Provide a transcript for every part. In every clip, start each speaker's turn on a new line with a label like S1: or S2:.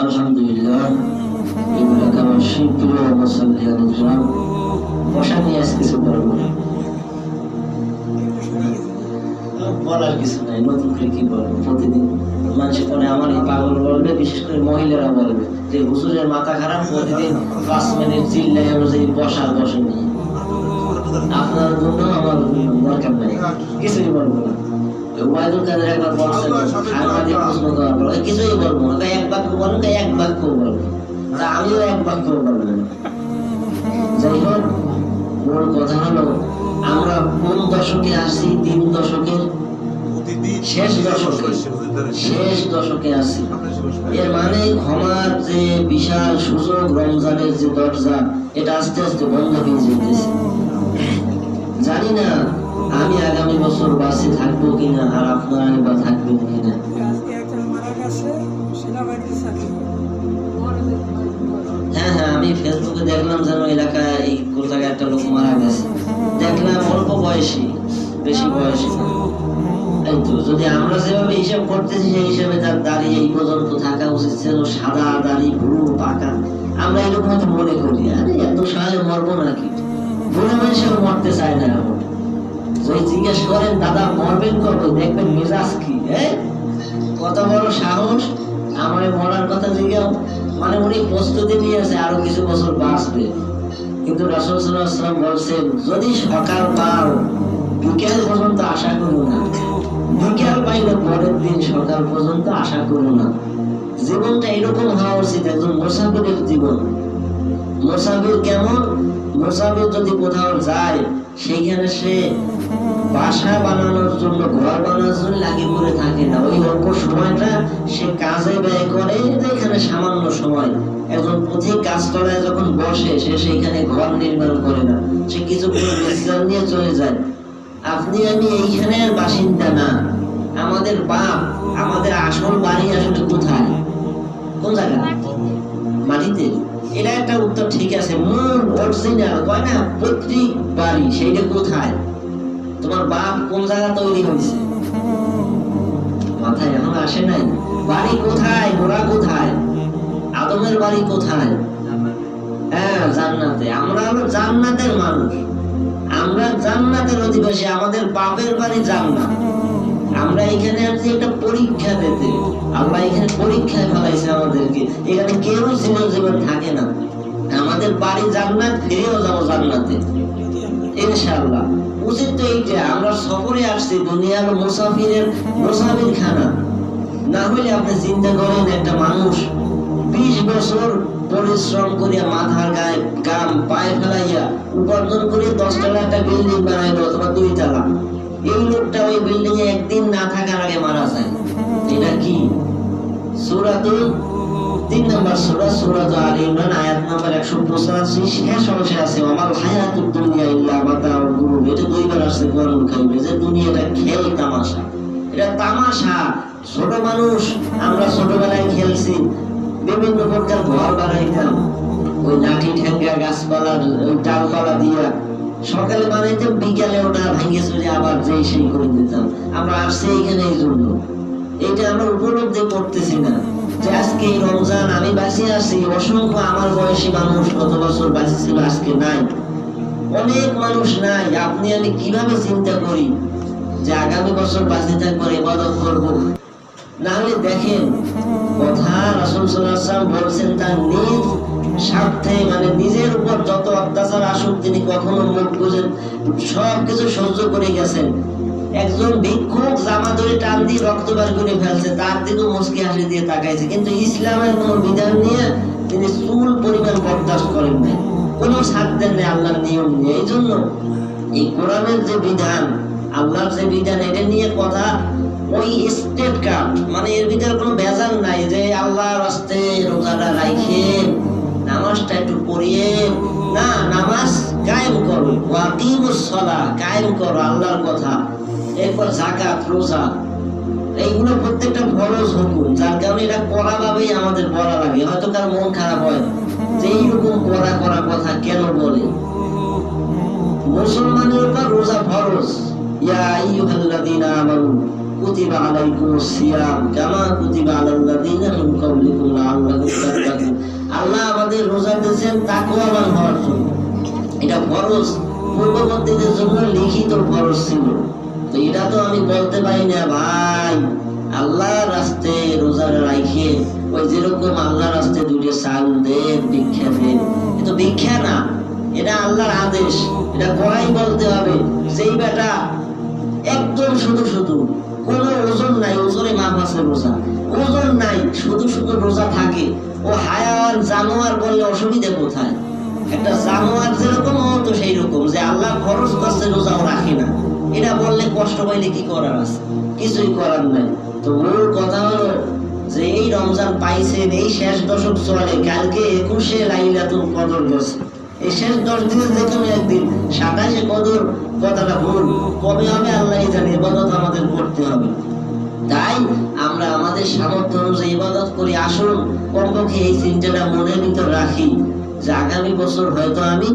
S1: আলহামদুলিল্লাহ বসা নিয়ে আজ কিছু বলবো বলার কিছু নাই, নতুন করে কি বলবো। প্রতিদিন মানুষ পরে আমার এই পাগল বলবে, বিশেষ করে মহিলারা বলবে যে হুজুরের মাথা খারাপ, প্রতিদিন 5 মিনিট চিল্লাই অনুযায়ী বসার বসে নিয়ে। আপনার জন্য আমার দরকার নাই, কিছুই বলবো না। ওয়াইদুল কাদের একবার বলছেন সাংবাদিক প্রশ্ন করার পর কিছুই বলবো না, এক বাক্য বলুন, এক বাক্য বলবো, তা আমিও এক বাক্য বলবো না। যাই হোক, মূল কথা হলো আমরা কোন দশকে আসছি? 3 দশকের শেষ দশকে আছি। এর মানে ক্ষমার যে বিশাল সুযোগ, রমজানের যে দরজা, এটা আস্তে আস্তে বন্ধ হয়ে যেতেছে। জানি না আমি আগামী বছর বাসে থাকবো কিনা, আর আপনারা বা থাকবেন কিনা। হ্যাঁ হ্যাঁ, আমি ফেসবুকে দেখলাম যেন এলাকায় এই কোথায় একটা লোক মারা গেছে। দেখলাম অল্প বয়সী, বেশি বয়সী না। এই তো যদি আমরা যেভাবে হিসাব করতেছি সেই হিসাবে তার দাড়ি এই পর্যন্ত থাকা উচিত ছিল, সাদা দাড়ি, ভুরু পাকা। আমরা এরকম হয়তো মনে করি, আরে এত সহজে মরবো নাকি? বুড়ো মানুষের মরতে চায় না এখন। ওই জিজ্ঞেস করেন দাদা মরবেন কবে, দেখবেন মেজাজ কি, কত বড় সাহস। আমার মরার কথা জিজ্ঞাও, মানে উনি প্রস্তুতি নিয়েছে আরো কিছু বছর বাঁচবে। কিন্তু রাসূল সাল্লাল্লাহু আলাইহি ওয়াসাল্লাম বলছেন, যদি সকাল পাও বিকেল পর্যন্ত আশা করো না, বিকেল পাইলে পরের দিন সকাল পর্যন্ত আশা করো না। জীবনটা এরকম হওয়া উচিত, একজন মুসাফিরের জীবন। মুসাফির কেমন? মুসাফির যদি কোথাও যায়, সেইখানে সে বাসা বানানোর জন্য, ঘর বানানোর জন্য লাগিয়ে পড়ে থাকে না। ওই অল্প সময়টা সে কাজে ব্যয় করে, এখানে সামান্য সময়। একজন পথিক গাছতলায় যখন বসে, সে সেইখানে ঘর নির্মাণ করে না, সে কিছু বিশ্রাম নিয়ে চলে যায়। আপনি আমি এইখানের বাসিন্দা না। আমাদের বাপ, আমাদের আসল বাড়ি আসলে কোথায়? কোন জায়গা? মাটিতে। এটা একটা উত্তর ঠিক আছে, মূল অরিজিনাল কয় না পৈতৃক বাড়ি, সেইটা কোথায়? তোমার বাপ কোন জায়গা তৈরি হয়েছে? মাথায় এখন আসে নাই? বাড়ি কোথায়? গোড়া কোথায়? আদমের বাড়ি কোথায়? হ্যাঁ, জান্নাতে। আমরা হলো জান্নাতের মানুষ, আমরা জান্নাতের অধিবাসী। আমাদের বাপের বাড়ি জান্নাত। আমরা এখানে আসছি একটা পরীক্ষা দিতে। আল্লাহ এখানে পরীক্ষায় ফেলাইছে আমাদেরকে। এখানে কেউ চিরজীবন থাকে না। আমাদের বাড়ি জান্নাত, ফিরেও যাবো জান্নাতে ইনশাআল্লাহ। উচিত তো এইটা। আমরা সফরে আসছি, দুনিয়ার মুসাফির খানা। না হলে আপনি চিন্তা করেন, একটা মানুষ 20 বছর পরিশ্রম করিয়া মাথার গায়ে গাম পায়ে ফেলাইয়া উপার্জন করে 10 তলা একটা বিল্ডিং বানাইলো, অথবা 2 তলা। এই লোকটা ওই বিল্ডিং এ একদিন না থাকার আগে মারা যায়। এটা কি? সূরাতুল 3 নম্বর সূরা, সূরাতুল আলী ইমরান, আয়াত নম্বর 185, শেষ অংশে আছে ওয়ামাল হায়াতুদ দুনিয়া ইল্লা মাতাউল গুরুর। এটা 2 বার আছে কোরআনুল কারীমে, যে দুনিয়াটা খেল তামাশা। এটা তামাশা। ছোট মানুষ, আমরা ছোটবেলায় খেলছি, বিভিন্ন প্রকার ঘর বানাইতাম ওই লাঠি ঠেঙ্গা গাছপালা, ওই ডালপালা দিয়া। সকালে বানাইতাম, বিকালে ওটা ভেঙে চলে আবার যেই সেই করে দিতাম। আমরা আসছি এখানে এই জন্য। এটা আমরা উপলব্ধি করতেছি না যে আজকে এই রমজান আমি বাঁচিয়ে আছি। অসংখ্য আমার বয়সী মানুষ কত বছর বাঁচি ছিল, আজকে নাই। অনেক মানুষ নাই। আপনি আমি কিভাবে চিন্তা করি যে আগামী বছর বাঁচে থাকবো, ইবাদত করবো? না হলে দেখেন, কথা রাসূল সাল্লাল্লাহু আলাইহি ওয়াসাল্লাম বলছেন, তার নিজ স্বার্থে, মানে নিজের উপর যত অত্যাচার আসুক তিনি কখনো মুখ বুজে সবকিছু সহ্য করে গেছেন। একজন ভিক্ষুক জামা ধরে টান দিয়ে রক্ত বের করে ফেলছে, তার দিকেও মুচকি হাসি দিয়ে তাকাইছে, কিন্তু ইসলামের কোন বিধান নিয়ে তিনি চুল পরিমাণ বরদাস্ত করেন নাই, কোনো ছাড় দেন নাই আল্লাহর নিয়ম নিয়ে। এই জন্য এই কোরআনের যে বিধান, আল্লাহর যে বিধান, এটা নিয়ে কথা ওই স্টেট কার্ড, মানে এর ভিতরে কোনো ভেজাল নাই যে আল্লাহর রাস্তে রোজাটা রাখেন, নামাজটা একটু পড়িয়ে না, নামাজ কায়েম করো, ওয়াকিমুস সালাহ কায়েম করো, আল্লাহর কথা। এরপর যাকাত, রোজা, এইগুলো প্রত্যেকটা ফরজ হুকুম। যার কারণে এটা করা ভাবেই আমাদের বলা লাগে। হয়তো কার মন খারাপ হয় যে এইরকম করা কথা কেন বলে। মুসলমানের উপর রোজা ফরজ। ইয়া আইয়ুহাল্লাযীনা আমানু কুতিবা আলাইকুমুস সিয়াম কামা কুতিবা আলাল্লাযীনা মিন ক্বাবলিকুম লাআল্লাকুম তাকওয়াবান হওয়ার জন্য। এটা ফরজ, পূর্ববর্তীদের জন্য লিখিত ফরজ ছিল। তো এটা তো আমি বলতে পারি না ভাই আল্লাহর রাস্তায় রোজা রাখে ওই যেরকম আল্লাহর রাস্তায় দুটো চাল দে ভিক্ষা দে, এটা ভিক্ষা না, এটা আল্লাহর আদেশ, এটা করাই বলতে হবে। যেই বেটা একদম শুধু শুধু কোনো ওজন নাই, ওজনে মাপ আছে রোজা, ওজন নাই শুধু শুধু রোজা থাকে, ও হায়াওয়ান জানোয়ার বললে অসুবিধা কোথায়? একটা জানোয়ার যেরকম ও তো সেই রকম, যে আল্লাহ খরচ করছে রোজাও রাখে না, এটা বললে কষ্ট পাইলে কি করার আছে? কিছুই করার নাই। তো মূল কথা হলো যে এই রমজান পাইছেন, এই শেষ দশক চলে, কালকে 21শে লাইলাতুল কদর গেছে, এই শেষ 10 দিনের যে কোনো একদিন 27শে কদর কথাটা ভুল, কবে হবে আল্লাহ জানে, ইবাদত আমাদের করতে হবে। তাই আমরা আমাদের সামর্থ্য অনুযায়ী ইবাদত করি। আসুন কমপক্ষে এই চিন্তাটা মনের ভিতর রাখি যে আগামী বছর হয়তো আমি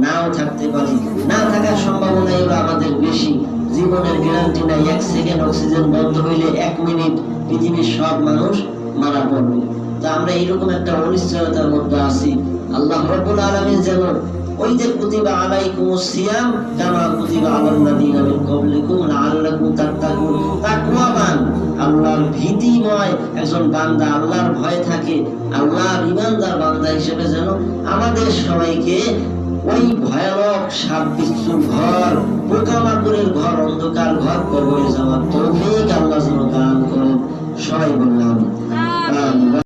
S1: নাও থাকতে পারি, না থাকার সম্ভাবনা এগুলো আমাদের বেশি, জীবনের গ্যারান্টি নাই। 1 সেকেন্ড অক্সিজেন বন্ধ হইলে 1 মিনিট পৃথিবীর সব মানুষ মারা পড়বে। তো আমরা এইরকম একটা অনিশ্চয়তার মধ্যে আছি। আল্লাহ রাব্বুল আলামিন যেন ওই যে কুতিবা আলাইকুমুস সিয়াম কামা কুতিবা আলাল্লাযীনা মিন ক্বাবলিকুম লাআল্লাকুম তাত্তাকুন, তাকওয়াবান, আল্লাহর ভীতিময় একজন বান্দা, আল্লাহর ভয় থাকে, আল্লাহর ঈমানদার বান্দা হিসেবে যেন আমাদের সবাইকে ওই ভয়ানক সাপ বিচ্ছুর ঘর, পোকামাকড়ের ঘর, অন্ধকার ঘর কবরে যাওয়ার তৌফিক আল্লাহ যেন দান করেন। সবাই বললাম আমিন।